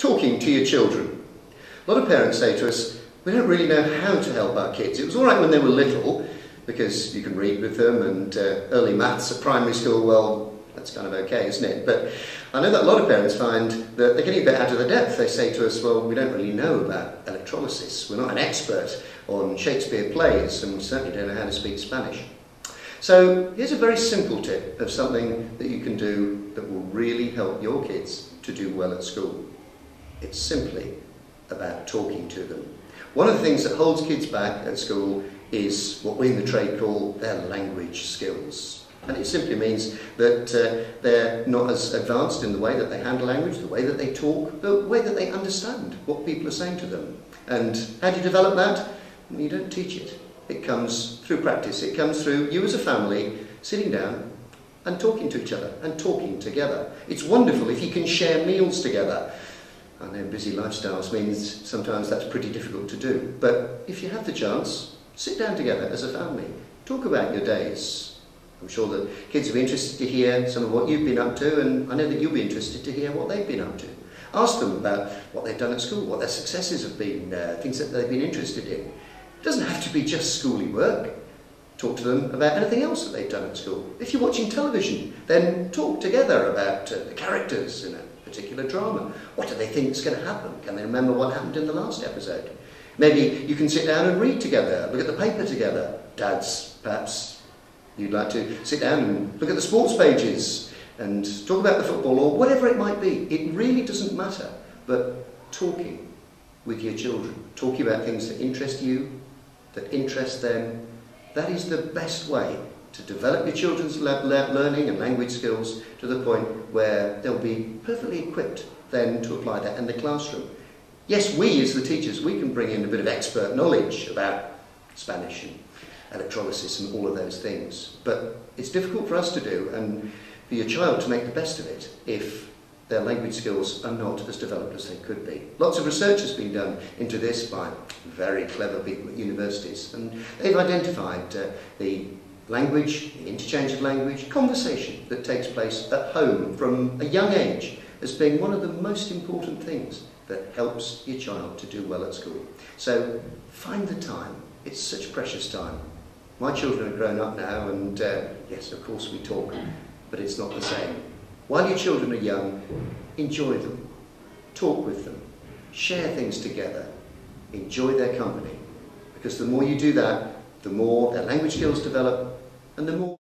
talking to your children. A lot of parents say to us, we don't really know how to help our kids. It was all right when they were little, because you can read with them, and early maths at primary school, well, that's kind of okay, isn't it? But I know that a lot of parents find that they're getting a bit out of the depth. They say to us, well, we don't really know about electrolysis. We're not an expert on Shakespeare plays, and we certainly don't know how to speak Spanish. So here's a very simple tip of something that you can do that will really help your kids to do well at school. It's simply about talking to them. One of the things that holds kids back at school is what we in the trade call their language skills. And it simply means that they're not as advanced in the way that they handle language, the way that they talk, the way that they understand what people are saying to them. And how do you develop that? Well, you don't teach it. It comes through practice. It comes through you as a family sitting down and talking to each other and talking together. It's wonderful if you can share meals together. I know busy lifestyles means sometimes that's pretty difficult to do. But if you have the chance, sit down together as a family. Talk about your days. I'm sure that kids will be interested to hear some of what you've been up to, and I know that you'll be interested to hear what they've been up to. Ask them about what they've done at school, what their successes have been, things that they've been interested in. It doesn't have to be just schooly work. Talk to them about anything else that they've done at school. If you're watching television, then talk together about the characters in a particular drama. What do they think is going to happen? Can they remember what happened in the last episode? Maybe you can sit down and read together, look at the paper together. Dads, perhaps you'd like to sit down and look at the sports pages and talk about the football or whatever it might be. It really doesn't matter, but talking with your children, talking about things that interest you, that interest them, that is the best way to develop your children's learning and language skills to the point where they'll be perfectly equipped then to apply that in the classroom. Yes, we as the teachers, we can bring in a bit of expert knowledge about Spanish and electrolysis and all of those things, but it's difficult for us to do and for your child to make the best of it if their language skills are not as developed as they could be. Lots of research has been done into this by very clever people at universities, and they've identified the language, the interchange of language, conversation that takes place at home from a young age as being one of the most important things that helps your child to do well at school. So find the time. It's such precious time. My children are grown up now, and yes, of course we talk, but it's not the same. While your children are young, enjoy them, talk with them, share things together, enjoy their company, because the more you do that, the more their language skills develop, and the more